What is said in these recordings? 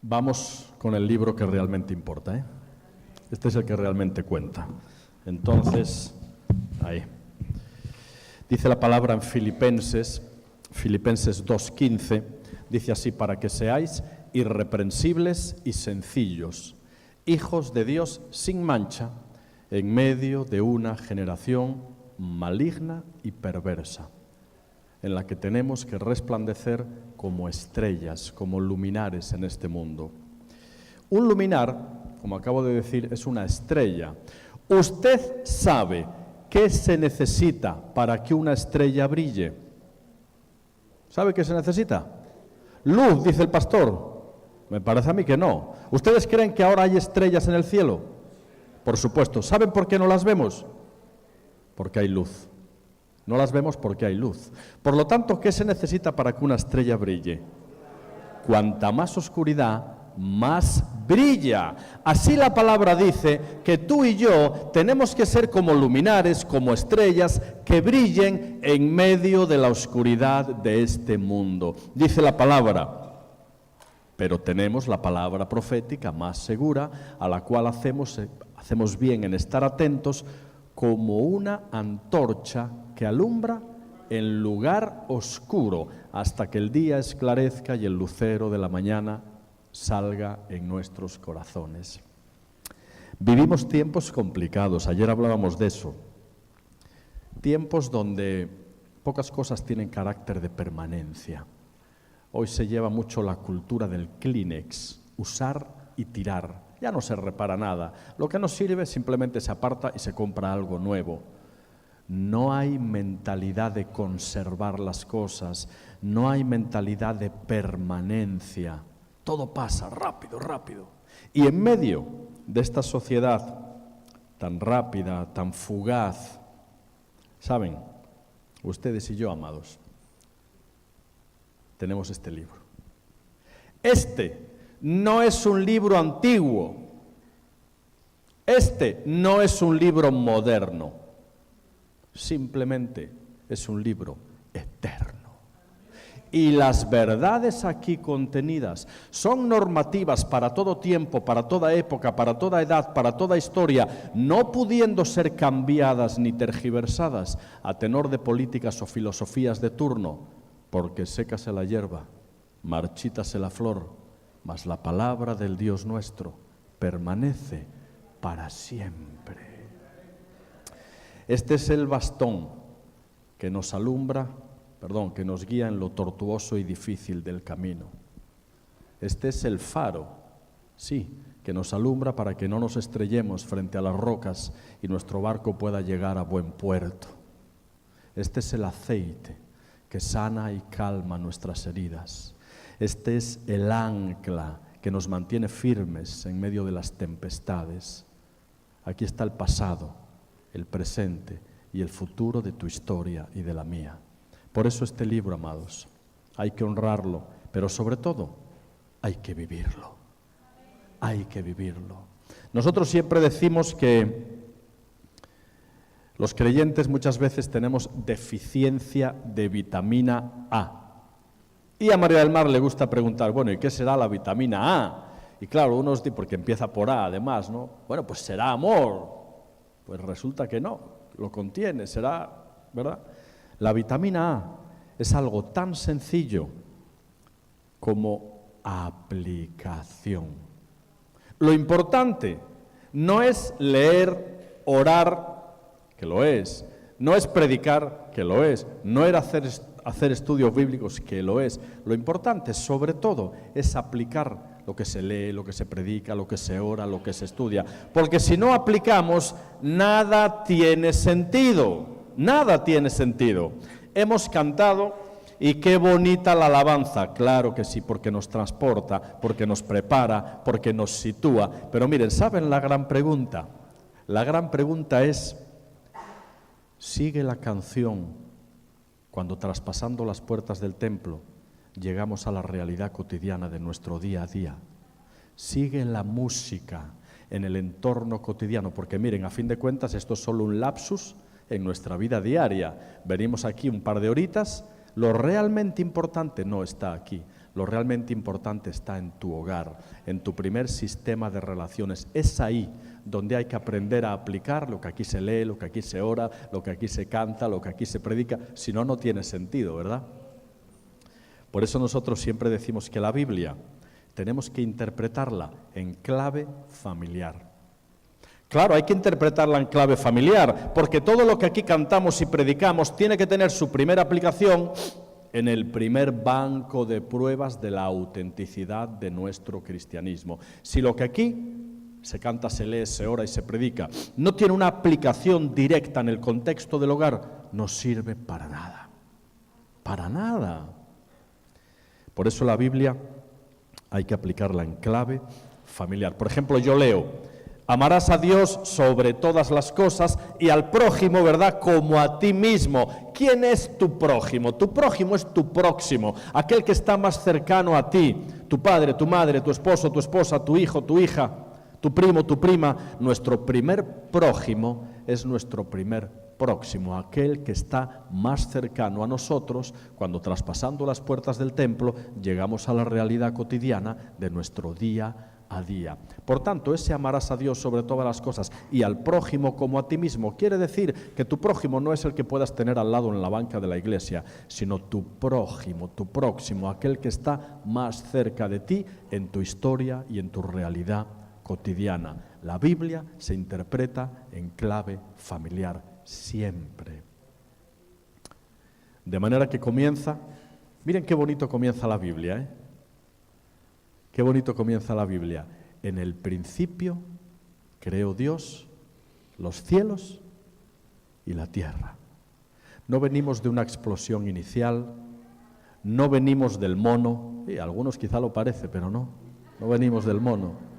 Vamos con el libro que realmente importa, ¿eh? Este es el que realmente cuenta. Entonces, ahí. Dice la palabra en Filipenses 2:15, dice así: para que seáis irreprensibles y sencillos, hijos de Dios sin mancha, en medio de una generación maligna y perversa, en la que tenemos que resplandecer como estrellas, como luminares en este mundo. Un luminar, como acabo de decir, es una estrella. ¿Usted sabe qué se necesita para que una estrella brille? ¿Sabe qué se necesita? Luz, dice el pastor. Me parece a mí que no. ¿Ustedes creen que ahora hay estrellas en el cielo? Por supuesto. ¿Saben por qué no las vemos? Porque hay luz. No las vemos porque hay luz. Por lo tanto, ¿qué se necesita para que una estrella brille? Cuanta más oscuridad, más brilla. Así la palabra dice que tú y yo tenemos que ser como luminares, como estrellas que brillen en medio de la oscuridad de este mundo. Dice la palabra, pero tenemos la palabra profética más segura, a la cual hacemos bien en estar atentos, como una antorcha que alumbra en lugar oscuro hasta que el día esclarezca y el lucero de la mañana salga en nuestros corazones. Vivimos tiempos complicados, ayer hablábamos de eso, tiempos donde pocas cosas tienen carácter de permanencia. Hoy se lleva mucho la cultura del Kleenex, usar y tirar. Ya no se repara nada. Lo que no sirve simplemente se aparta y se compra algo nuevo. No hay mentalidad de conservar las cosas, no hay mentalidad de permanencia. Todo pasa rápido, rápido. Y en medio de esta sociedad tan rápida, tan fugaz, ¿saben? Ustedes y yo, amados, tenemos este libro. Este no es un libro antiguo. Este no es un libro moderno. Simplemente es un libro eterno. Y las verdades aquí contenidas son normativas para todo tiempo, para toda época, para toda edad, para toda historia, no pudiendo ser cambiadas ni tergiversadas a tenor de políticas o filosofías de turno, porque sécase la hierba, marchítase la flor, mas la palabra del Dios nuestro permanece para siempre. Este es el bastón que nos que nos guía en lo tortuoso y difícil del camino. Este es el faro, sí, que nos alumbra para que no nos estrellemos frente a las rocas y nuestro barco pueda llegar a buen puerto. Este es el aceite que sana y calma nuestras heridas. Este es el ancla que nos mantiene firmes en medio de las tempestades. Aquí está el pasado, el presente y el futuro de tu historia y de la mía. Por eso este libro, amados, hay que honrarlo, pero sobre todo hay que vivirlo. Hay que vivirlo. Nosotros siempre decimos que los creyentes muchas veces tenemos deficiencia de vitamina A. Y a María del Mar le gusta preguntar, bueno, ¿y qué será la vitamina A? Y claro, unos dicen, porque empieza por A además, ¿no? Bueno, pues será amor. Pues resulta que no, lo contiene, será, ¿verdad? La vitamina A es algo tan sencillo como aplicación. Lo importante no es leer, orar, que lo es, no es predicar, que lo es, no es hacer estudios bíblicos, que lo es. Lo importante, sobre todo, es aplicar lo que se lee, lo que se predica, lo que se ora, lo que se estudia. Porque si no aplicamos, nada tiene sentido. Nada tiene sentido. Hemos cantado y qué bonita la alabanza. Claro que sí, porque nos transporta, porque nos prepara, porque nos sitúa. Pero miren, ¿saben la gran pregunta? La gran pregunta es, ¿sigue la canción cuando traspasando las puertas del templo llegamos a la realidad cotidiana de nuestro día a día? ¿Sigue la música en el entorno cotidiano? Porque miren, a fin de cuentas esto es solo un lapsus en nuestra vida diaria. Venimos aquí un par de horitas, lo realmente importante no está aquí. Lo realmente importante está en tu hogar, en tu primer sistema de relaciones. Es ahí donde hay que aprender a aplicar lo que aquí se lee, lo que aquí se ora, lo que aquí se canta, lo que aquí se predica. Si no, no tiene sentido, ¿verdad? Por eso nosotros siempre decimos que la Biblia tenemos que interpretarla en clave familiar. Claro, hay que interpretarla en clave familiar, porque todo lo que aquí cantamos y predicamos tiene que tener su primera aplicación en el primer banco de pruebas de la autenticidad de nuestro cristianismo. Si lo que aquí se canta, se lee, se ora y se predica no tiene una aplicación directa en el contexto del hogar, no sirve para nada. Para nada. Por eso la Biblia hay que aplicarla en clave familiar. Por ejemplo, yo leo: amarás a Dios sobre todas las cosas y al prójimo, ¿verdad?, como a ti mismo. ¿Quién es tu prójimo? Tu prójimo es tu próximo, aquel que está más cercano a ti. Tu padre, tu madre, tu esposo, tu esposa, tu hijo, tu hija, tu primo, tu prima. Nuestro primer prójimo es nuestro primer próximo, aquel que está más cercano a nosotros cuando, traspasando las puertas del templo, llegamos a la realidad cotidiana de nuestro día a día. Por tanto, ese amarás a Dios sobre todas las cosas y al prójimo como a ti mismo quiere decir que tu prójimo no es el que puedas tener al lado en la banca de la iglesia, sino tu prójimo, tu próximo, aquel que está más cerca de ti en tu historia y en tu realidad cotidiana. La Biblia se interpreta en clave familiar siempre. De manera que comienza, miren qué bonito comienza la Biblia, ¿eh? Qué bonito comienza la Biblia. En el principio creó Dios los cielos y la tierra. No venimos de una explosión inicial, no venimos del mono, y a algunos quizá lo parece, pero no venimos del mono.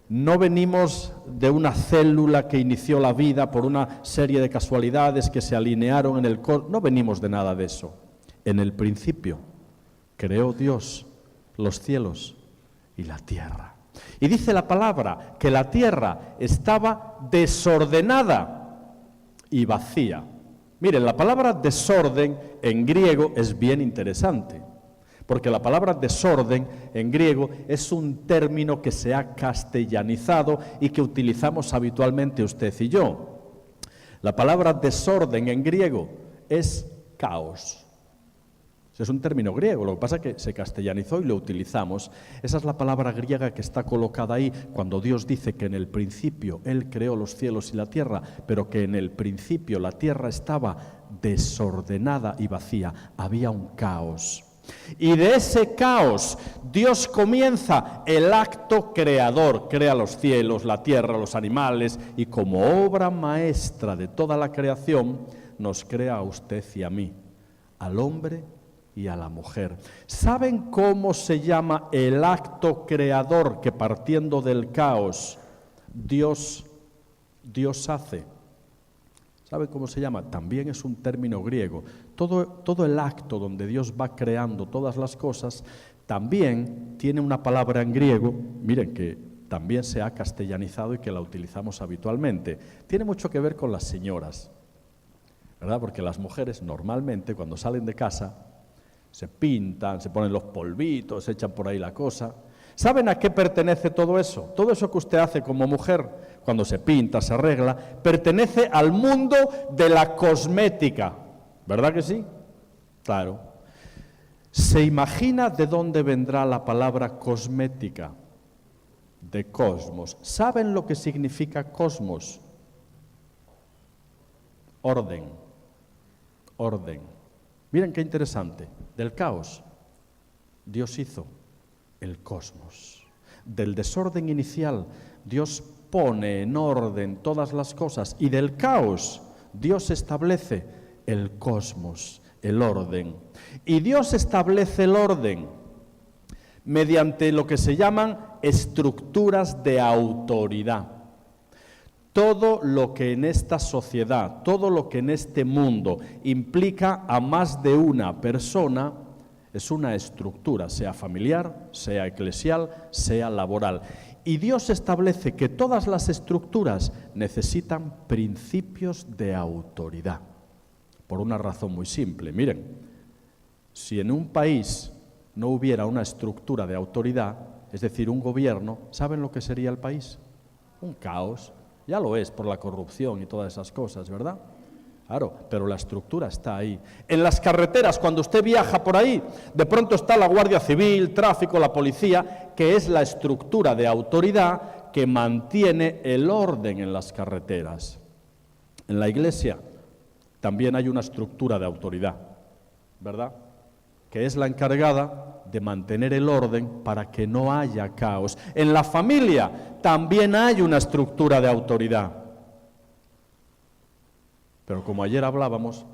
No venimos de una célula que inició la vida por una serie de casualidades que se alinearon en el cosmos. No venimos de nada de eso. En el principio creó Dios los cielos y la tierra. Y dice la palabra que la tierra estaba desordenada y vacía. Miren, la palabra desorden en griego es bien interesante, porque la palabra desorden en griego es un término que se ha castellanizado y que utilizamos habitualmente usted y yo. La palabra desorden en griego es caos. Es un término griego, lo que pasa es que se castellanizó y lo utilizamos. Esa es la palabra griega que está colocada ahí cuando Dios dice que en el principio Él creó los cielos y la tierra, pero que en el principio la tierra estaba desordenada y vacía, había un caos. Y de ese caos Dios comienza el acto creador, crea los cielos, la tierra, los animales, y como obra maestra de toda la creación nos crea a usted y a mí, al hombre y a la mujer. ¿Saben cómo se llama el acto creador que, partiendo del caos, Dios hace? ¿Saben cómo se llama? También es un término griego. Todo el acto donde Dios va creando todas las cosas también tiene una palabra en griego, miren, que también se ha castellanizado y que la utilizamos habitualmente. Tiene mucho que ver con las señoras, ¿verdad? Porque las mujeres normalmente cuando salen de casa se pintan, se ponen los polvitos, se echan por ahí la cosa. ¿Saben a qué pertenece todo eso? Todo eso que usted hace como mujer, cuando se pinta, se arregla, pertenece al mundo de la cosmética. ¿Verdad que sí? Claro. ¿Se imagina de dónde vendrá la palabra cosmética? De cosmos. ¿Saben lo que significa cosmos? Orden. Orden. Miren qué interesante. Del caos, Dios hizo el cosmos. Del desorden inicial, Dios pone en orden todas las cosas. Y del caos, Dios establece el cosmos, el orden. Y Dios establece el orden mediante lo que se llaman estructuras de autoridad. Todo lo que en esta sociedad, todo lo que en este mundo implica a más de una persona, es una estructura, sea familiar, sea eclesial, sea laboral. Y Dios establece que todas las estructuras necesitan principios de autoridad. Por una razón muy simple. Miren, si en un país no hubiera una estructura de autoridad, es decir, un gobierno, ¿saben lo que sería el país? Un caos. Ya lo es por la corrupción y todas esas cosas, ¿verdad? Claro, pero la estructura está ahí. En las carreteras, cuando usted viaja por ahí, de pronto está la Guardia Civil, tráfico, la policía, que es la estructura de autoridad que mantiene el orden en las carreteras. En la iglesia también hay una estructura de autoridad, ¿verdad? Que es la encargada de mantener el orden para que no haya caos. En la familia también hay una estructura de autoridad. Pero como ayer hablábamos,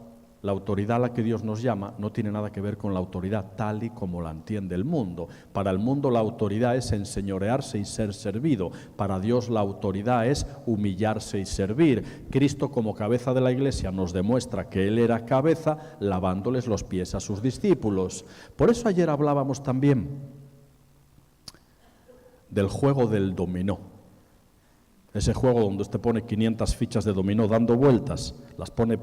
la autoridad a la que Dios nos llama no tiene nada que ver con la autoridad tal y como la entiende el mundo. Para el mundo la autoridad es enseñorearse y ser servido. Para Dios la autoridad es humillarse y servir. Cristo, como cabeza de la iglesia, nos demuestra que Él era cabeza lavándoles los pies a sus discípulos. Por eso ayer hablábamos también del juego del dominó. Ese juego donde usted pone 500 fichas de dominó dando vueltas, las pone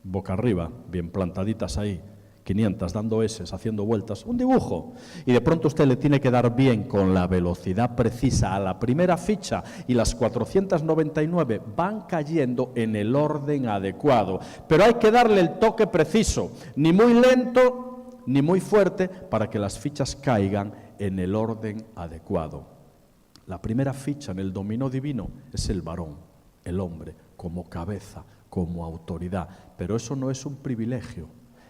boca arriba, bien plantaditas ahí, 500 dando eses, haciendo vueltas, un dibujo. Y de pronto usted le tiene que dar bien con la velocidad precisa a la primera ficha y las 499 van cayendo en el orden adecuado. Pero hay que darle el toque preciso, ni muy lento ni muy fuerte, para que las fichas caigan en el orden adecuado. La primera ficha en el dominó divino es el varón, el hombre, como cabeza, como autoridad. Pero eso no es un privilegio.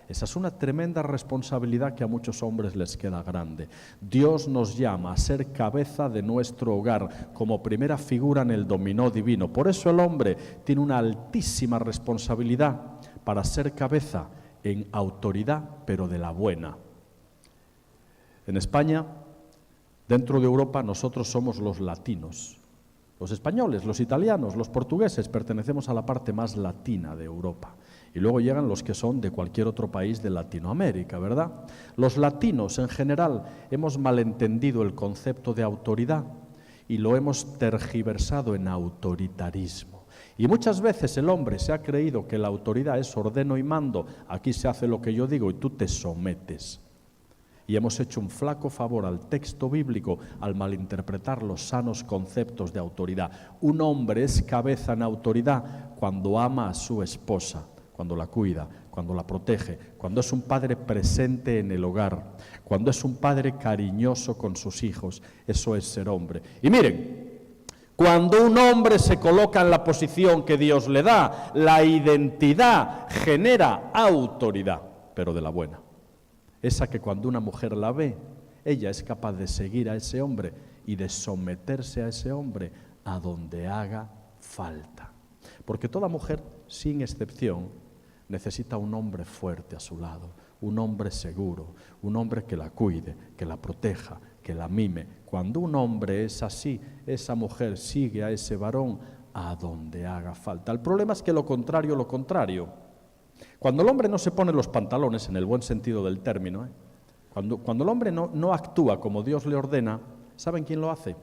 Esa es una tremenda responsabilidad que a muchos hombres les queda grande. Dios nos llama a ser cabeza de nuestro hogar, como primera figura en el dominó divino. Por eso el hombre tiene una altísima responsabilidad para ser cabeza en autoridad, pero de la buena. En España, dentro de Europa, nosotros somos los latinos. Los españoles, los italianos, los portugueses pertenecemos a la parte más latina de Europa. Y luego llegan los que son de cualquier otro país de Latinoamérica, ¿verdad? Los latinos, en general, hemos malentendido el concepto de autoridad y lo hemos tergiversado en autoritarismo. Y muchas veces el hombre se ha creído que la autoridad es ordeno y mando. Aquí se hace lo que yo digo y tú te sometes. Y hemos hecho un flaco favor al texto bíblico al malinterpretar los sanos conceptos de autoridad. Un hombre es cabeza en autoridad cuando ama a su esposa, cuando la cuida, cuando la protege, cuando es un padre presente en el hogar, cuando es un padre cariñoso con sus hijos. Eso es ser hombre. Y miren, cuando un hombre se coloca en la posición que Dios le da, la identidad genera autoridad, pero de la buena. Esa que cuando una mujer la ve, ella es capaz de seguir a ese hombre y de someterse a ese hombre a donde haga falta. Porque toda mujer, sin excepción, necesita un hombre fuerte a su lado, un hombre seguro, un hombre que la cuide, que la proteja, que la mime. Cuando un hombre es así, esa mujer sigue a ese varón a donde haga falta. El problema es que lo contrario. Cuando el hombre no se pone los pantalones, en el buen sentido del término, cuando el hombre no actúa como Dios le ordena, ¿saben quién lo hace?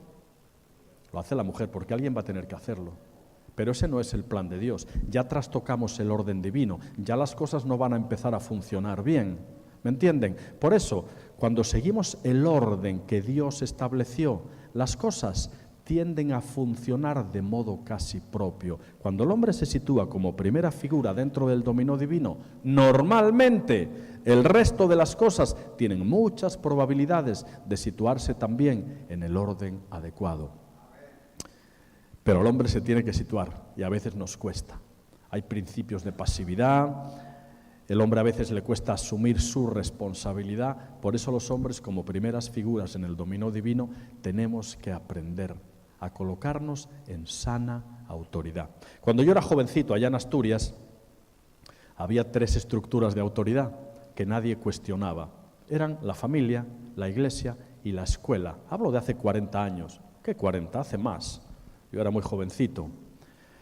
Lo hace la mujer, porque alguien va a tener que hacerlo. Pero ese no es el plan de Dios. Ya trastocamos el orden divino, ya las cosas no van a empezar a funcionar bien. ¿Me entienden? Por eso, cuando seguimos el orden que Dios estableció, las cosas tienden a funcionar de modo casi propio. Cuando el hombre se sitúa como primera figura dentro del dominó divino, normalmente el resto de las cosas tienen muchas probabilidades de situarse también en el orden adecuado. Pero el hombre se tiene que situar y a veces nos cuesta. Hay principios de pasividad, el hombre a veces le cuesta asumir su responsabilidad. Por eso los hombres, como primeras figuras en el dominó divino, tenemos que aprender a colocarnos en sana autoridad. Cuando yo era jovencito allá en Asturias, había 3 estructuras de autoridad que nadie cuestionaba. Eran la familia, la iglesia y la escuela. Hablo de hace 40 años. ¿Qué 40? Hace más. Yo era muy jovencito.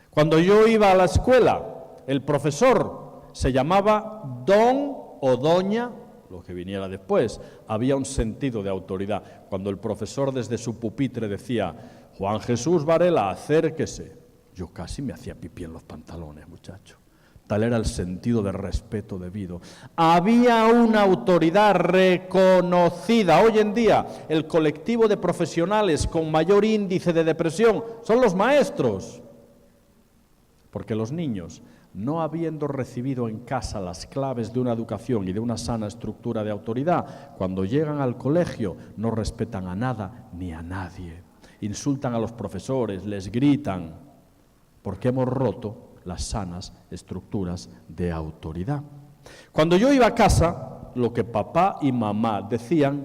Cuando yo iba a la escuela, el profesor se llamaba don o doña, lo que viniera después. Había un sentido de autoridad. Cuando el profesor desde su pupitre decía: Juan Jesús Varela, acérquese. Yo casi me hacía pipí en los pantalones, muchacho. Tal era el sentido de respeto debido. Había una autoridad reconocida. Hoy en día, el colectivo de profesionales con mayor índice de depresión son los maestros. Porque los niños, no habiendo recibido en casa las claves de una educación y de una sana estructura de autoridad, cuando llegan al colegio no respetan a nada ni a nadie. Insultan a los profesores, les gritan, porque hemos roto las sanas estructuras de autoridad. Cuando yo iba a casa, lo que papá y mamá decían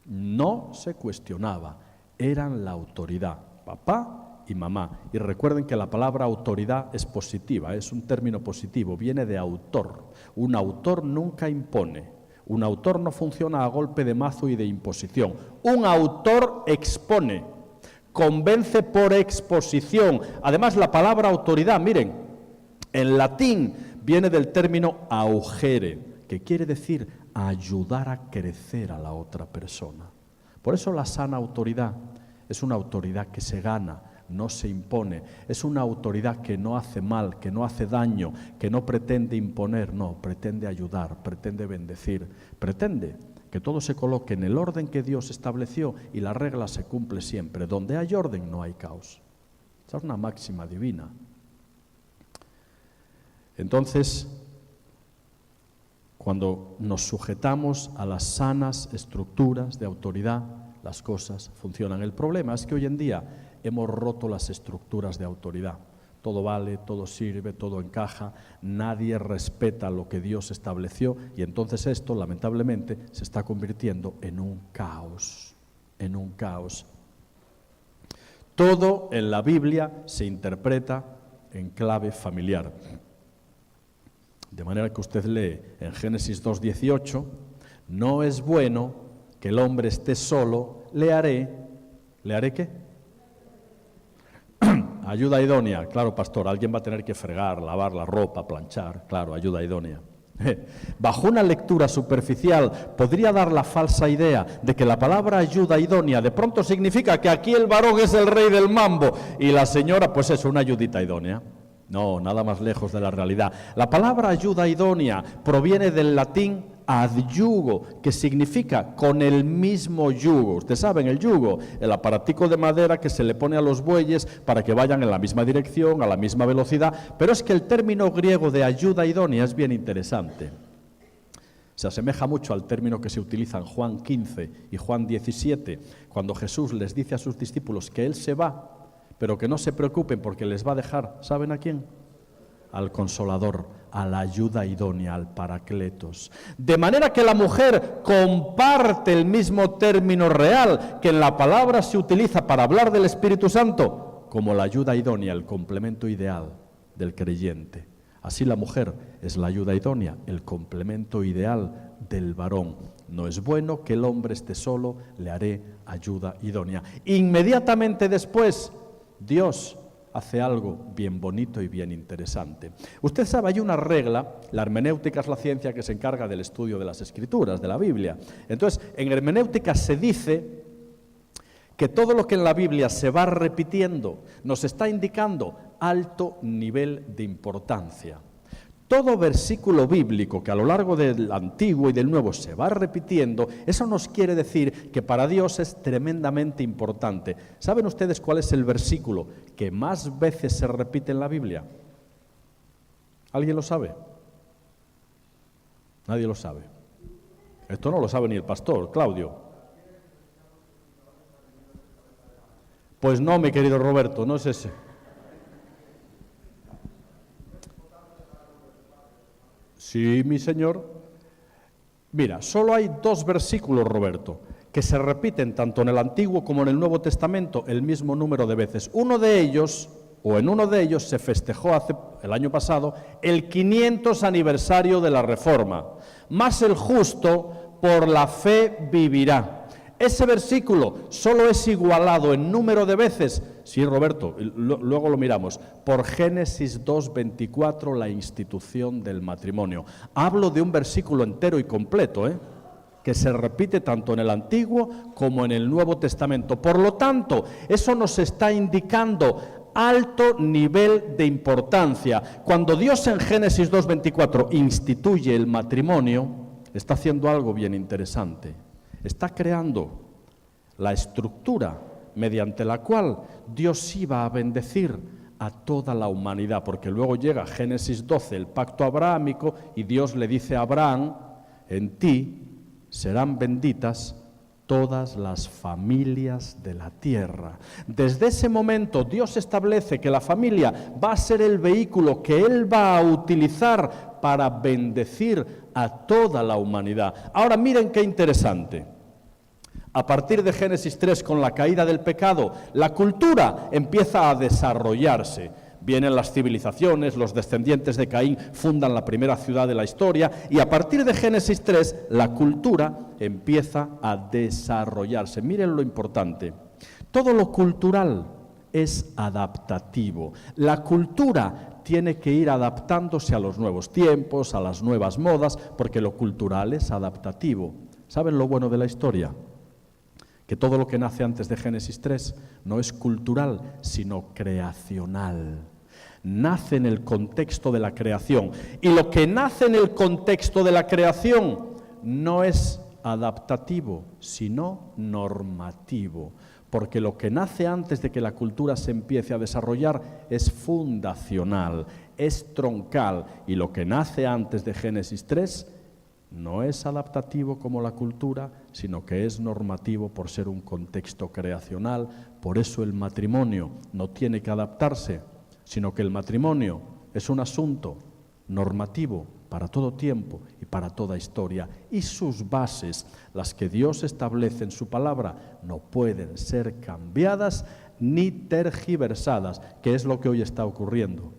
no se cuestionaba, eran la autoridad, papá y mamá. Y recuerden que la palabra autoridad es positiva, es un término positivo, viene de autor. Un autor nunca impone, un autor no funciona a golpe de mazo y de imposición. Un autor expone, convence por exposición. Además, la palabra autoridad, miren, en latín viene del término augere, que quiere decir ayudar a crecer a la otra persona. Por eso la sana autoridad es una autoridad que se gana, no se impone. Es una autoridad que no hace mal, que no hace daño, que no pretende imponer, no, pretende ayudar, pretende bendecir, pretende que todo se coloque en el orden que Dios estableció y la regla se cumple siempre. Donde hay orden no hay caos. Esa es una máxima divina. Entonces, cuando nos sujetamos a las sanas estructuras de autoridad, las cosas funcionan. El problema es que hoy en día hemos roto las estructuras de autoridad. Todo vale, todo sirve, todo encaja, nadie respeta lo que Dios estableció y entonces esto, lamentablemente, se está convirtiendo en un caos, en un caos. Todo en la Biblia se interpreta en clave familiar. De manera que usted lee en Génesis 2:18, no es bueno que el hombre esté solo, ¿le haré qué? Ayuda idónea, claro, pastor, alguien va a tener que fregar, lavar la ropa, planchar, claro, ayuda idónea. Bajo una lectura superficial podría dar la falsa idea de que la palabra ayuda idónea de pronto significa que aquí el varón es el rey del mambo y la señora pues es una ayudita idónea. No, nada más lejos de la realidad. La palabra ayuda idónea proviene del latín adyugo, que significa con el mismo yugo. Ustedes saben, el yugo, el aparatico de madera que se le pone a los bueyes para que vayan en la misma dirección, a la misma velocidad. Pero es que el término griego de ayuda idónea es bien interesante. Se asemeja mucho al término que se utiliza en Juan 15 y Juan 17, cuando Jesús les dice a sus discípulos que Él se va, pero que no se preocupen porque les va a dejar, ¿saben a quién? Al Consolador, a la ayuda idónea, al Paracletos. De manera que la mujer comparte el mismo término real que en la palabra se utiliza para hablar del Espíritu Santo, como la ayuda idónea, el complemento ideal del creyente. Así la mujer es la ayuda idónea, el complemento ideal del varón. No es bueno que el hombre esté solo, le haré ayuda idónea. Inmediatamente después, Dios hace algo bien bonito y bien interesante. Usted sabe, hay una regla, la hermenéutica es la ciencia que se encarga del estudio de las Escrituras, de la Biblia. Entonces, en hermenéutica se dice que todo lo que en la Biblia se va repitiendo nos está indicando alto nivel de importancia. Todo versículo bíblico que a lo largo del Antiguo y del Nuevo se va repitiendo, eso nos quiere decir que para Dios es tremendamente importante. ¿Saben ustedes cuál es el versículo que más veces se repite en la Biblia? ¿Alguien lo sabe? Nadie lo sabe. Esto no lo sabe ni el pastor, Claudio. Pues no, mi querido Roberto, no es ese. Sí, mi señor. Mira, solo hay 2 versículos, Roberto, que se repiten tanto en el Antiguo como en el Nuevo Testamento el mismo número de veces. En uno de ellos se festejó el año pasado el 500 aniversario de la Reforma. Mas el justo por la fe vivirá. Ese versículo solo es igualado en número de veces, sí, Roberto, luego lo miramos, por Génesis 2:24, la institución del matrimonio. Hablo de un versículo entero y completo, que se repite tanto en el Antiguo como en el Nuevo Testamento. Por lo tanto, eso nos está indicando alto nivel de importancia. Cuando Dios en Génesis 2:24 instituye el matrimonio, está haciendo algo bien interesante. Está creando la estructura mediante la cual Dios iba a bendecir a toda la humanidad, porque luego llega Génesis 12, el pacto abrahámico, y Dios le dice a Abraham: en ti serán benditas todas las familias de la tierra. Desde ese momento Dios establece que la familia va a ser el vehículo que Él va a utilizar para bendecir a toda la humanidad. Ahora miren qué interesante. A partir de Génesis 3, con la caída del pecado, la cultura empieza a desarrollarse. Vienen las civilizaciones, los descendientes de Caín fundan la primera ciudad de la historia, y a partir de Génesis 3, la cultura empieza a desarrollarse. Miren lo importante. Todo lo cultural es adaptativo. La cultura tiene que ir adaptándose a los nuevos tiempos, a las nuevas modas, porque lo cultural es adaptativo. ¿Saben lo bueno de la historia? Que todo lo que nace antes de Génesis 3 no es cultural, sino creacional. Nace en el contexto de la creación. Y lo que nace en el contexto de la creación no es adaptativo, sino normativo. Porque lo que nace antes de que la cultura se empiece a desarrollar es fundacional, es troncal. Y lo que nace antes de Génesis 3 no es adaptativo como la cultura, sino que es normativo por ser un contexto creacional. Por eso el matrimonio no tiene que adaptarse, sino que el matrimonio es un asunto normativo para todo tiempo y para toda historia. Y sus bases, las que Dios establece en su palabra, no pueden ser cambiadas ni tergiversadas, que es lo que hoy está ocurriendo.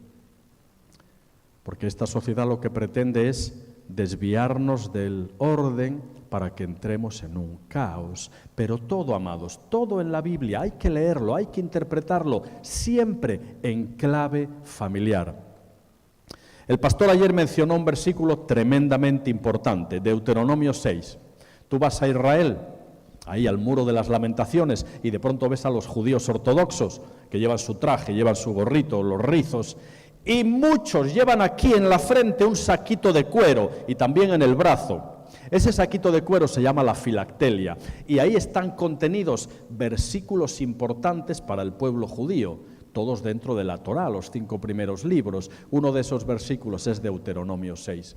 Porque esta sociedad lo que pretende es desviarnos del orden para que entremos en un caos. Pero todo, amados, todo en la Biblia hay que leerlo, hay que interpretarlo, siempre en clave familiar. El pastor ayer mencionó un versículo tremendamente importante, Deuteronomio 6. Tú vas a Israel, ahí al muro de las lamentaciones, y de pronto ves a los judíos ortodoxos que llevan su traje, llevan su gorrito, los rizos, y muchos llevan aquí en la frente un saquito de cuero y también en el brazo. Ese saquito de cuero se llama la filactelia, y ahí están contenidos versículos importantes para el pueblo judío, todos dentro de la Torá, los 5 primeros libros. Uno de esos versículos es Deuteronomio 6.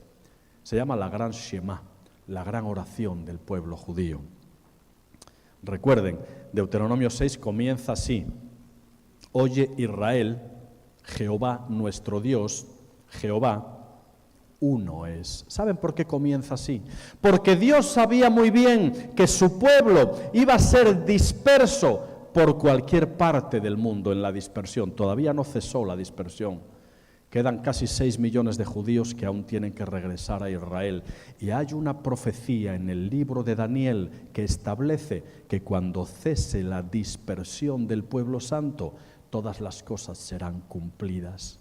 Se llama la gran Shema, la gran oración del pueblo judío. Recuerden, Deuteronomio 6 comienza así: Oye Israel, Jehová nuestro Dios, Jehová uno es. ¿Saben por qué comienza así? Porque Dios sabía muy bien que su pueblo iba a ser disperso por cualquier parte del mundo en la dispersión. Todavía no cesó la dispersión. Quedan casi 6 millones de judíos que aún tienen que regresar a Israel. Y hay una profecía en el libro de Daniel que establece que cuando cese la dispersión del pueblo santo, todas las cosas serán cumplidas.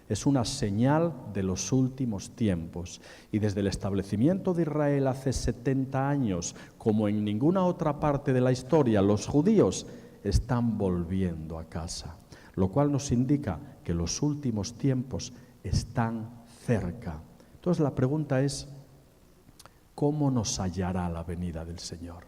Es una señal de los últimos tiempos. Y desde el establecimiento de Israel hace 70 años, como en ninguna otra parte de la historia, los judíos están volviendo a casa. Lo cual nos indica que los últimos tiempos están cerca. Entonces la pregunta es, ¿cómo nos hallará la venida del Señor?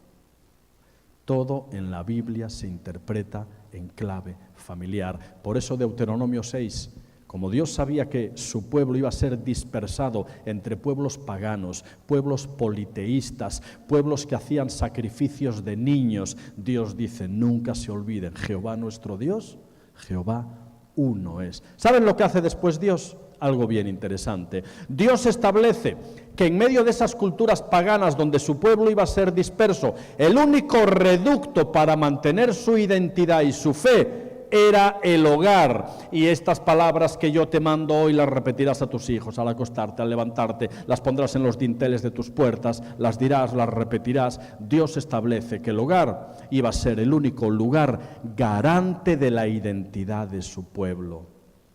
Todo en la Biblia se interpreta en clave familiar. Por eso Deuteronomio 6, como Dios sabía que su pueblo iba a ser dispersado entre pueblos paganos, pueblos politeístas, pueblos que hacían sacrificios de niños, Dios dice: nunca se olviden, Jehová nuestro Dios, Jehová uno es. ¿Saben lo que hace después Dios? Algo bien interesante. Dios establece que en medio de esas culturas paganas donde su pueblo iba a ser disperso, el único reducto para mantener su identidad y su fe era el hogar. Y estas palabras que yo te mando hoy las repetirás a tus hijos al acostarte, al levantarte, las pondrás en los dinteles de tus puertas, las dirás, las repetirás. Dios establece que el hogar iba a ser el único lugar garante de la identidad de su pueblo.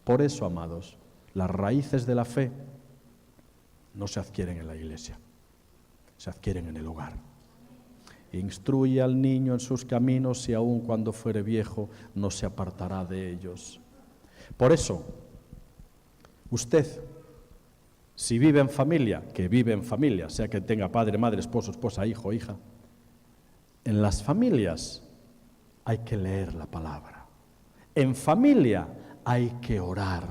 Por eso, amados, las raíces de la fe no se adquieren en la iglesia, se adquieren en el hogar. Instruye al niño en sus caminos y aun cuando fuere viejo no se apartará de ellos. Por eso, usted, si vive en familia, que vive en familia, sea que tenga padre, madre, esposo, esposa, hijo, hija, en las familias hay que leer la palabra. En familia hay que orar.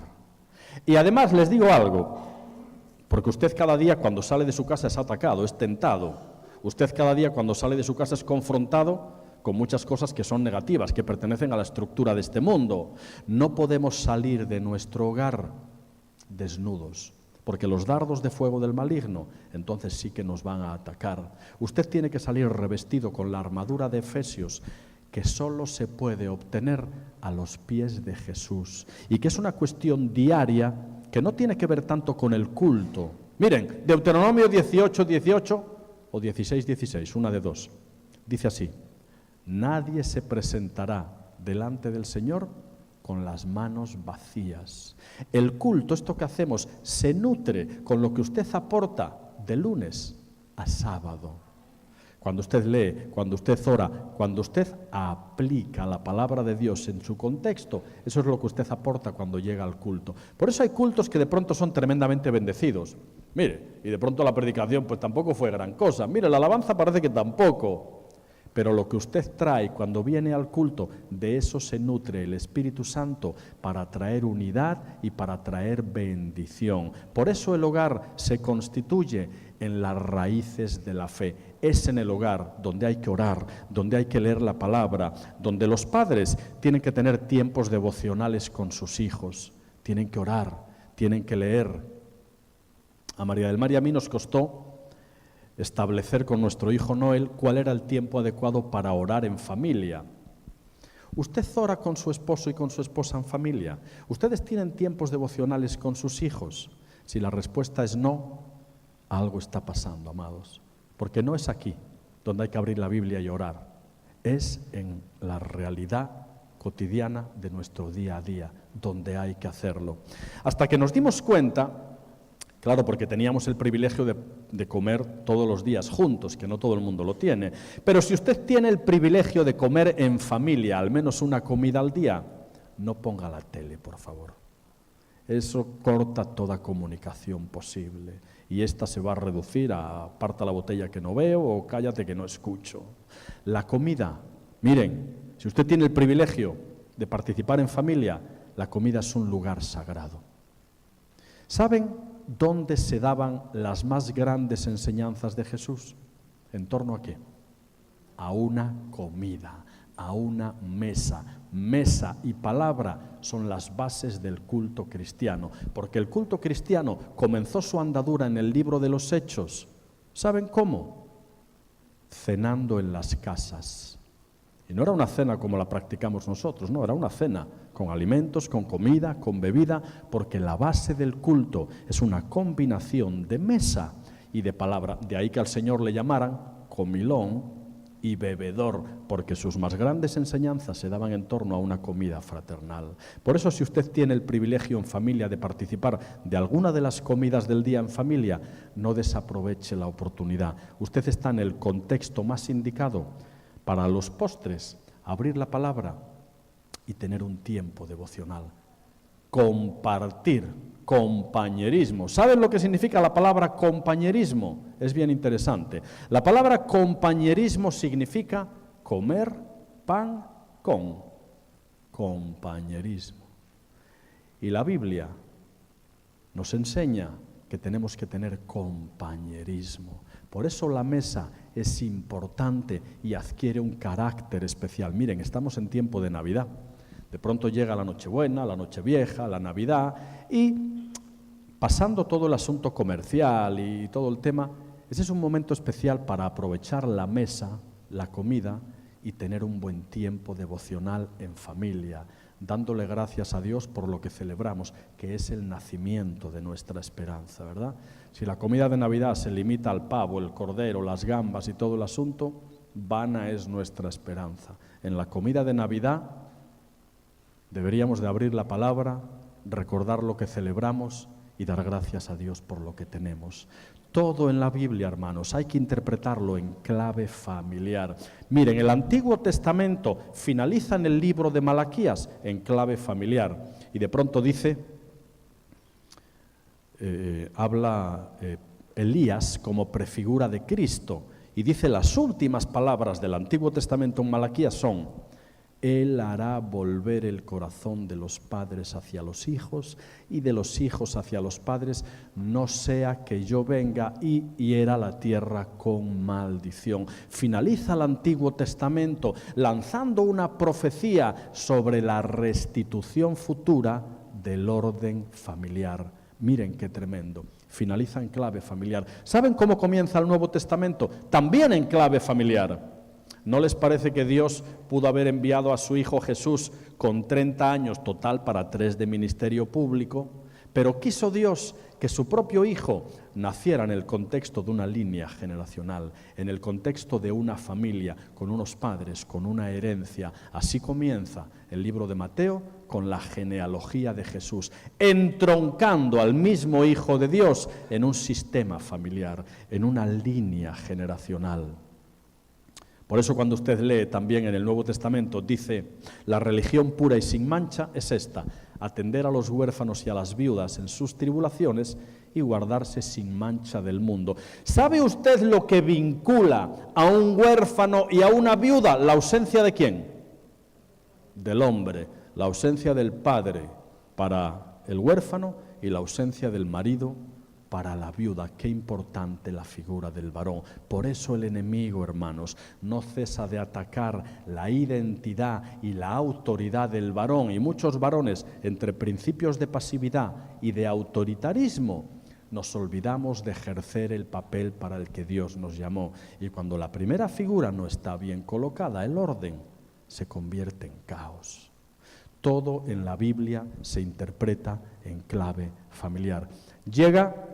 Y además les digo algo, porque usted cada día cuando sale de su casa es atacado, es tentado. Usted cada día cuando sale de su casa es confrontado con muchas cosas que son negativas, que pertenecen a la estructura de este mundo. No podemos salir de nuestro hogar desnudos, porque los dardos de fuego del maligno entonces sí que nos van a atacar. Usted tiene que salir revestido con la armadura de Efesios, que solo se puede obtener a los pies de Jesús, y que es una cuestión diaria que no tiene que ver tanto con el culto. Miren, Deuteronomio 18, 18 o 16, 16, una de dos, dice así: nadie se presentará delante del Señor con las manos vacías. El culto, esto que hacemos, se nutre con lo que usted aporta de lunes a sábado. Cuando usted lee, cuando usted ora, cuando usted aplica la palabra de Dios en su contexto, eso es lo que usted aporta cuando llega al culto. Por eso hay cultos que de pronto son tremendamente bendecidos. Mire, y de pronto la predicación pues tampoco fue gran cosa. Mire, la alabanza parece que tampoco. Pero lo que usted trae cuando viene al culto, de eso se nutre el Espíritu Santo para traer unidad y para traer bendición. Por eso el hogar se constituye en las raíces de la fe. Es en el hogar donde hay que orar, donde hay que leer la palabra, donde los padres tienen que tener tiempos devocionales con sus hijos, tienen que orar, tienen que leer. A María del Mar y a mí nos costó establecer con nuestro hijo Noel cuál era el tiempo adecuado para orar en familia. ¿Usted ora con su esposo y con su esposa en familia? ¿Ustedes tienen tiempos devocionales con sus hijos? Si la respuesta es no, algo está pasando, amados. Porque no es aquí donde hay que abrir la Biblia y orar. Es en la realidad cotidiana de nuestro día a día, donde hay que hacerlo. Hasta que nos dimos cuenta, claro, porque teníamos el privilegio de comer todos los días juntos, que no todo el mundo lo tiene. Pero si usted tiene el privilegio de comer en familia, al menos una comida al día, no ponga la tele, por favor. Eso corta toda comunicación posible. Y esta se va a reducir a aparta la botella que no veo o cállate que no escucho. La comida, miren, si usted tiene el privilegio de participar en familia, la comida es un lugar sagrado. ¿Saben dónde se daban las más grandes enseñanzas de Jesús? ¿En torno a qué? A una comida, a una mesa. Mesa y palabra son las bases del culto cristiano, porque el culto cristiano comenzó su andadura en el libro de los Hechos. ¿Saben cómo? Cenando en las casas. Y no era una cena como la practicamos nosotros, no, era una cena con alimentos, con comida, con bebida, porque la base del culto es una combinación de mesa y de palabra. De ahí que al Señor le llamaran comilón y bebedor, porque sus más grandes enseñanzas se daban en torno a una comida fraternal. Por eso, si usted tiene el privilegio en familia de participar de alguna de las comidas del día en familia, no desaproveche la oportunidad. Usted está en el contexto más indicado para los postres, abrir la palabra y tener un tiempo devocional. Compartir, compañerismo. ¿Saben lo que significa la palabra compañerismo? Es bien interesante. La palabra compañerismo significa comer pan con compañerismo. Y la Biblia nos enseña que tenemos que tener compañerismo. Por eso la mesa es importante y adquiere un carácter especial. Miren, estamos en tiempo de Navidad. De pronto llega la Nochebuena, la Nochevieja, la Navidad, y pasando todo el asunto comercial y todo el tema, ese es un momento especial para aprovechar la mesa, la comida, y tener un buen tiempo devocional en familia, dándole gracias a Dios por lo que celebramos, que es el nacimiento de nuestra esperanza, ¿verdad? Si la comida de Navidad se limita al pavo, el cordero, las gambas y todo el asunto, vana es nuestra esperanza. En la comida de Navidad deberíamos de abrir la palabra, recordar lo que celebramos y dar gracias a Dios por lo que tenemos. Todo en la Biblia, hermanos, hay que interpretarlo en clave familiar. Miren, el Antiguo Testamento finaliza en el libro de Malaquías en clave familiar. Y de pronto dice, habla Elías como prefigura de Cristo. Y dice las últimas palabras del Antiguo Testamento en Malaquías son: Él hará volver el corazón de los padres hacia los hijos y de los hijos hacia los padres, no sea que yo venga y hiera la tierra con maldición. Finaliza el Antiguo Testamento lanzando una profecía sobre la restitución futura del orden familiar. Miren qué tremendo. Finaliza en clave familiar. ¿Saben cómo comienza el Nuevo Testamento? También en clave familiar. ¿No les parece que Dios pudo haber enviado a su Hijo Jesús con 30 años total para 3 de ministerio público? Pero quiso Dios que su propio Hijo naciera en el contexto de una línea generacional, en el contexto de una familia, con unos padres, con una herencia. Así comienza el libro de Mateo con la genealogía de Jesús, entroncando al mismo Hijo de Dios en un sistema familiar, en una línea generacional. Por eso cuando usted lee también en el Nuevo Testamento, dice, la religión pura y sin mancha es esta: atender a los huérfanos y a las viudas en sus tribulaciones y guardarse sin mancha del mundo. ¿Sabe usted lo que vincula a un huérfano y a una viuda? ¿La ausencia de quién? Del hombre. La ausencia del padre para el huérfano y la ausencia del marido para la viuda. Qué importante la figura del varón. Por eso el enemigo, hermanos, no cesa de atacar la identidad y la autoridad del varón. Y muchos varones, entre principios de pasividad y de autoritarismo, nos olvidamos de ejercer el papel para el que Dios nos llamó. Y cuando la primera figura no está bien colocada, el orden se convierte en caos. Todo en la Biblia se interpreta en clave familiar. Llega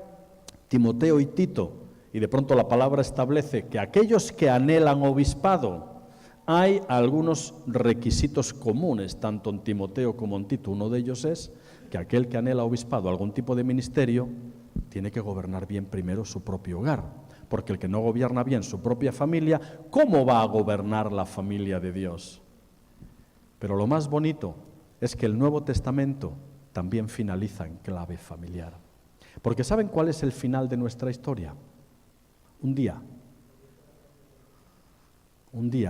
Timoteo y Tito, y de pronto la palabra establece que aquellos que anhelan obispado, hay algunos requisitos comunes, tanto en Timoteo como en Tito. Uno de ellos es que aquel que anhela obispado, algún tipo de ministerio, tiene que gobernar bien primero su propio hogar, porque el que no gobierna bien su propia familia, ¿cómo va a gobernar la familia de Dios? Pero lo más bonito es que el Nuevo Testamento también finaliza en clave familiar. Porque ¿saben cuál es el final de nuestra historia? Un día,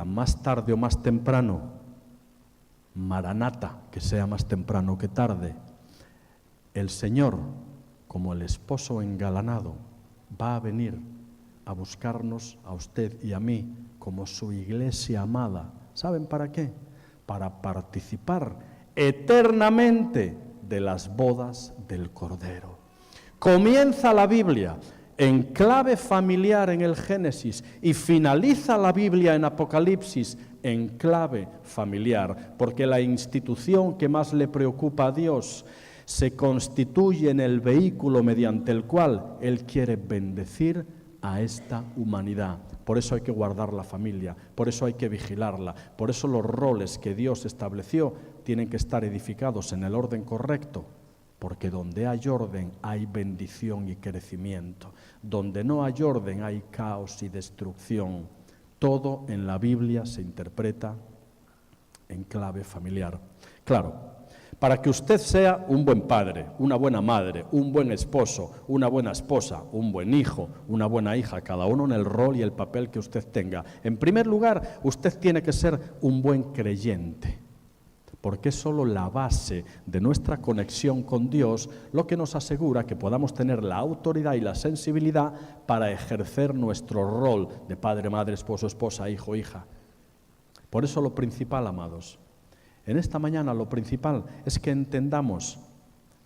más tarde o más temprano, Maranata, que sea más temprano que tarde, el Señor, como el esposo engalanado, va a venir a buscarnos a usted y a mí como su iglesia amada. ¿Saben para qué? Para participar eternamente de las bodas del Cordero. Comienza la Biblia en clave familiar en el Génesis y finaliza la Biblia en Apocalipsis en clave familiar, porque la institución que más le preocupa a Dios se constituye en el vehículo mediante el cual Él quiere bendecir a esta humanidad. Por eso hay que guardar la familia, por eso hay que vigilarla, por eso los roles que Dios estableció tienen que estar edificados en el orden correcto. Porque donde hay orden hay bendición y crecimiento. Donde no hay orden hay caos y destrucción. Todo en la Biblia se interpreta en clave familiar. Claro, para que usted sea un buen padre, una buena madre, un buen esposo, una buena esposa, un buen hijo, una buena hija, cada uno en el rol y el papel que usted tenga. En primer lugar, usted tiene que ser un buen creyente. Porque es solo la base de nuestra conexión con Dios lo que nos asegura que podamos tener la autoridad y la sensibilidad para ejercer nuestro rol de padre, madre, esposo, esposa, hijo, hija. Por eso lo principal, amados, en esta mañana lo principal es que entendamos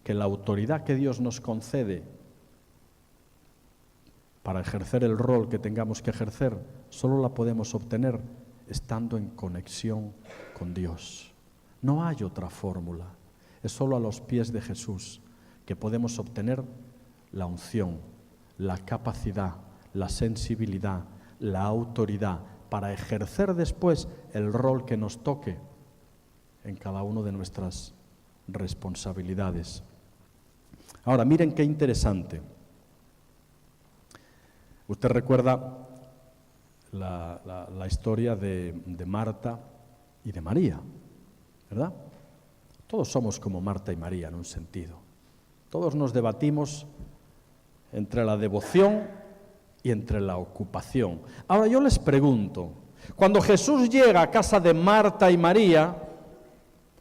que la autoridad que Dios nos concede para ejercer el rol que tengamos que ejercer, solo la podemos obtener estando en conexión con Dios. No hay otra fórmula, es solo a los pies de Jesús que podemos obtener la unción, la capacidad, la sensibilidad, la autoridad para ejercer después el rol que nos toque en cada una de nuestras responsabilidades. Ahora, miren qué interesante. Usted recuerda la historia de Marta y de María, ¿verdad? Todos somos como Marta y María en un sentido. Todos nos debatimos entre la devoción y entre la ocupación. Ahora yo les pregunto, cuando Jesús llega a casa de Marta y María,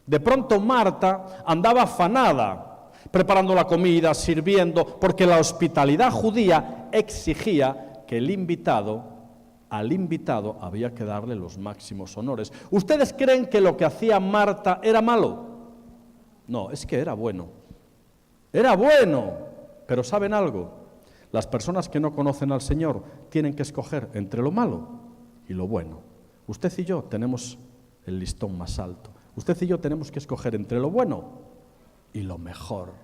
de pronto Marta andaba afanada, preparando la comida, sirviendo, porque la hospitalidad judía exigía que al invitado había que darle los máximos honores. ¿Ustedes creen que lo que hacía Marta era malo? No, es que era bueno. Era bueno. Pero ¿saben algo? Las personas que no conocen al Señor tienen que escoger entre lo malo y lo bueno. Usted y yo tenemos el listón más alto. Usted y yo tenemos que escoger entre lo bueno y lo mejor.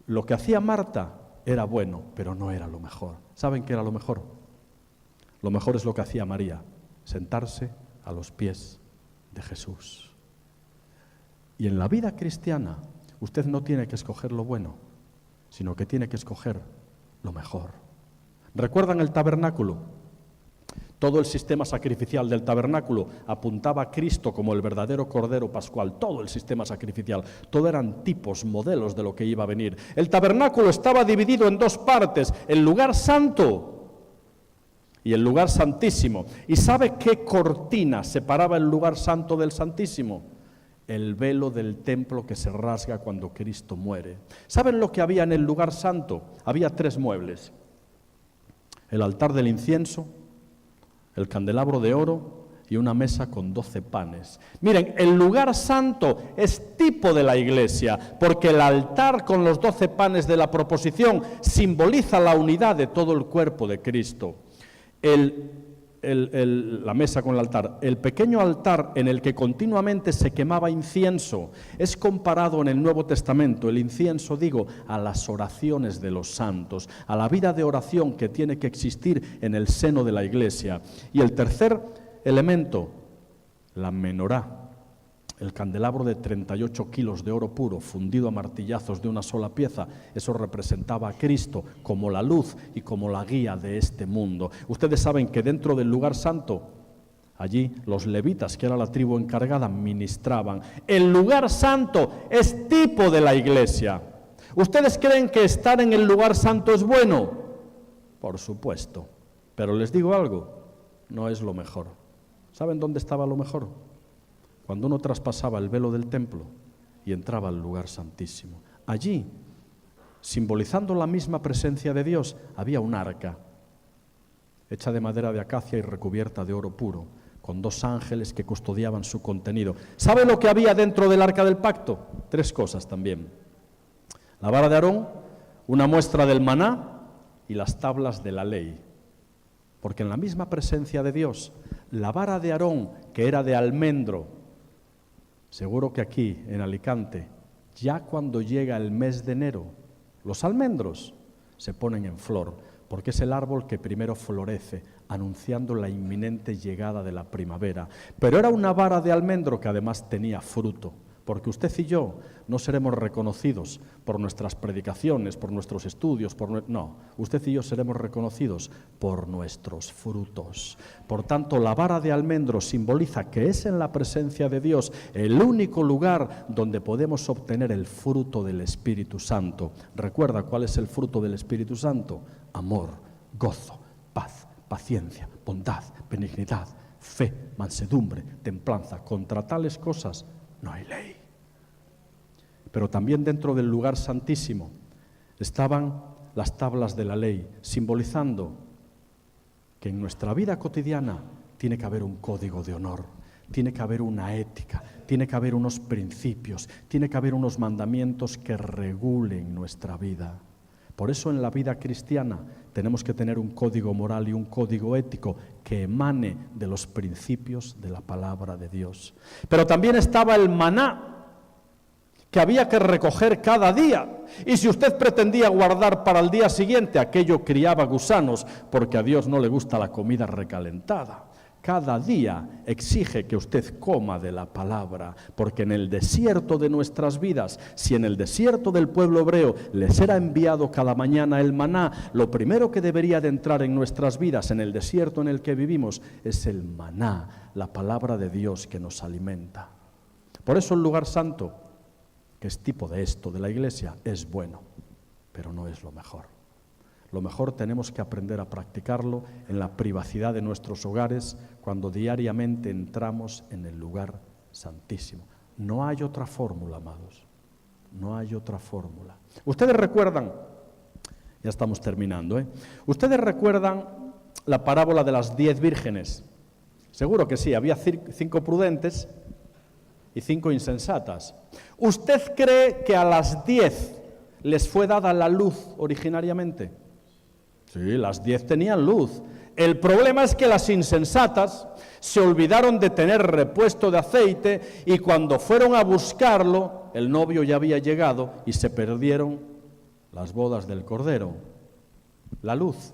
Lo que hacía Marta era bueno, pero no era lo mejor. ¿Saben qué era lo mejor? Lo mejor es lo que hacía María, sentarse a los pies de Jesús. Y en la vida cristiana, usted no tiene que escoger lo bueno, sino que tiene que escoger lo mejor. ¿Recuerdan el tabernáculo? Todo el sistema sacrificial del tabernáculo apuntaba a Cristo como el verdadero Cordero Pascual. Todo el sistema sacrificial, todo eran tipos, modelos de lo que iba a venir. El tabernáculo estaba dividido en dos partes, el lugar santo y el lugar santísimo. ¿Y sabe qué cortina separaba el lugar santo del santísimo? El velo del templo que se rasga cuando Cristo muere. ¿Saben lo que había en el lugar santo? Había 3 muebles. El altar del incienso, el candelabro de oro y una mesa con 12 panes. Miren, el lugar santo es tipo de la iglesia, porque el altar con los 12 panes de la proposición simboliza la unidad de todo el cuerpo de Cristo. La mesa con el altar, el pequeño altar en el que continuamente se quemaba incienso, es comparado en el Nuevo Testamento, el incienso, digo, a las oraciones de los santos, a la vida de oración que tiene que existir en el seno de la iglesia. Y el tercer elemento, la menorá, el candelabro de 38 kilos de oro puro, fundido a martillazos de una sola pieza, eso representaba a Cristo como la luz y como la guía de este mundo. Ustedes saben que dentro del lugar santo, allí los levitas, que era la tribu encargada, ministraban. El lugar santo es tipo de la iglesia. ¿Ustedes creen que estar en el lugar santo es bueno? Por supuesto. Pero les digo algo, no es lo mejor. ¿Saben dónde estaba lo mejor? Cuando uno traspasaba el velo del templo y entraba al lugar santísimo. Allí, simbolizando la misma presencia de Dios, había un arca, hecha de madera de acacia y recubierta de oro puro, con 2 ángeles que custodiaban su contenido. ¿Sabe lo que había dentro del arca del pacto? 3 cosas también. La vara de Aarón, una muestra del maná y las tablas de la ley. Porque en la misma presencia de Dios, la vara de Aarón, que era de almendro, seguro que aquí, en Alicante, ya cuando llega el mes de enero, los almendros se ponen en flor, porque es el árbol que primero florece, anunciando la inminente llegada de la primavera. Pero era una vara de almendro que además tenía fruto, porque usted y yo no seremos reconocidos por nuestras predicaciones, por nuestros estudios, no, usted y yo seremos reconocidos por nuestros frutos. Por tanto, la vara de almendro simboliza que es en la presencia de Dios el único lugar donde podemos obtener el fruto del Espíritu Santo. ¿Recuerda cuál es el fruto del Espíritu Santo? Amor, gozo, paz, paciencia, bondad, benignidad, fe, mansedumbre, templanza. Contra tales cosas no hay ley. Pero también dentro del lugar santísimo estaban las tablas de la ley, simbolizando que en nuestra vida cotidiana tiene que haber un código de honor, tiene que haber una ética, tiene que haber unos principios, tiene que haber unos mandamientos que regulen nuestra vida. Por eso en la vida cristiana tenemos que tener un código moral y un código ético que emane de los principios de la palabra de Dios. Pero también estaba el maná, que había que recoger cada día. Y si usted pretendía guardar para el día siguiente, aquello criaba gusanos, porque a Dios no le gusta la comida recalentada. Cada día exige que usted coma de la palabra, porque en el desierto de nuestras vidas, si en el desierto del pueblo hebreo les era enviado cada mañana el maná, lo primero que debería de entrar en nuestras vidas, en el desierto en el que vivimos, es el maná, la palabra de Dios que nos alimenta. Por eso el lugar santo, que es tipo de esto, de la iglesia, es bueno, pero no es lo mejor. Lo mejor tenemos que aprender a practicarlo en la privacidad de nuestros hogares cuando diariamente entramos en el lugar santísimo. No hay otra fórmula, amados. No hay otra fórmula. Ustedes recuerdan, ya estamos terminando, ¿Ustedes recuerdan la parábola de las 10 vírgenes? Seguro que sí, había 5 prudentes y 5 insensatas. ¿Usted cree que a las 10 les fue dada la luz originariamente? Sí, las 10 tenían luz. El problema es que las insensatas se olvidaron de tener repuesto de aceite y cuando fueron a buscarlo, el novio ya había llegado y se perdieron las bodas del Cordero. La luz,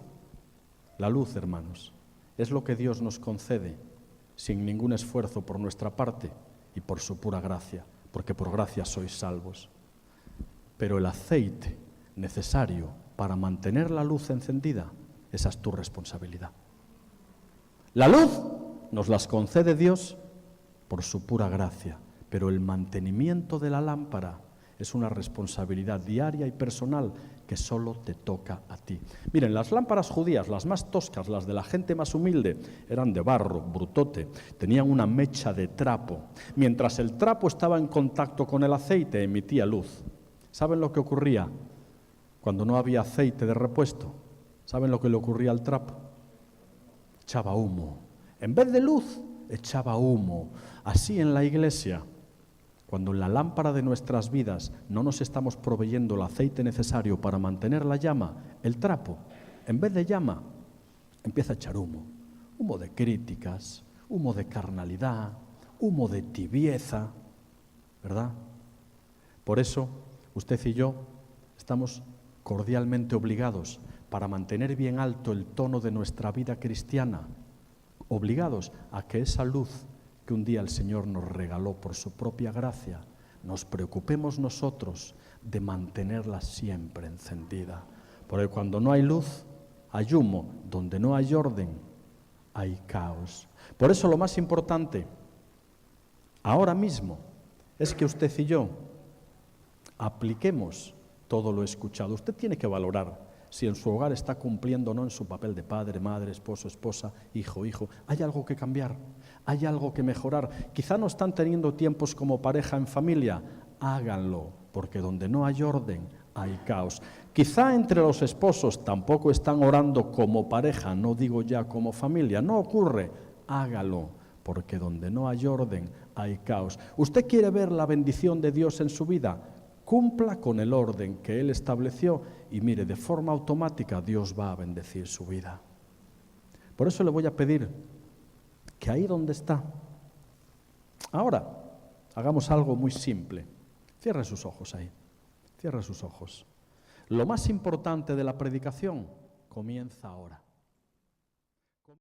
hermanos, es lo que Dios nos concede sin ningún esfuerzo por nuestra parte y por su pura gracia, porque por gracia sois salvos. Pero el aceite necesario para mantener la luz encendida, esa es tu responsabilidad. La luz nos las concede Dios por su pura gracia, pero el mantenimiento de la lámpara es una responsabilidad diaria y personal que solo te toca a ti. Miren, las lámparas judías, las más toscas, las de la gente más humilde, eran de barro, brutote, tenían una mecha de trapo. Mientras el trapo estaba en contacto con el aceite, emitía luz. ¿Saben lo que ocurría cuando no había aceite de repuesto? ¿Saben lo que le ocurría al trapo? Echaba humo. En vez de luz, echaba humo. Así en la iglesia, cuando en la lámpara de nuestras vidas no nos estamos proveyendo el aceite necesario para mantener la llama, el trapo, en vez de llama, empieza a echar humo. Humo de críticas, humo de carnalidad, humo de tibieza, ¿verdad? Por eso, usted y yo estamos cordialmente obligados, para mantener bien alto el tono de nuestra vida cristiana, obligados a que esa luz que un día el Señor nos regaló por su propia gracia, nos preocupemos nosotros de mantenerla siempre encendida. Porque cuando no hay luz, hay humo. Donde no hay orden, hay caos. Por eso lo más importante, ahora mismo, es que usted y yo apliquemos todo lo escuchado. Usted tiene que valorar si en su hogar está cumpliendo o no en su papel de padre, madre, esposo, esposa, hijo. Hay algo que cambiar, hay algo que mejorar. Quizá no están teniendo tiempos como pareja en familia, háganlo, porque donde no hay orden, hay caos. Quizá entre los esposos tampoco están orando como pareja, no digo ya como familia, no ocurre, hágalo, porque donde no hay orden, hay caos. ¿Usted quiere ver la bendición de Dios en su vida? Cumpla con el orden que Él estableció y mire, de forma automática Dios va a bendecir su vida. Por eso le voy a pedir que ahí donde está, ahora hagamos algo muy simple. Cierre sus ojos ahí, cierre sus ojos. Lo más importante de la predicación comienza ahora.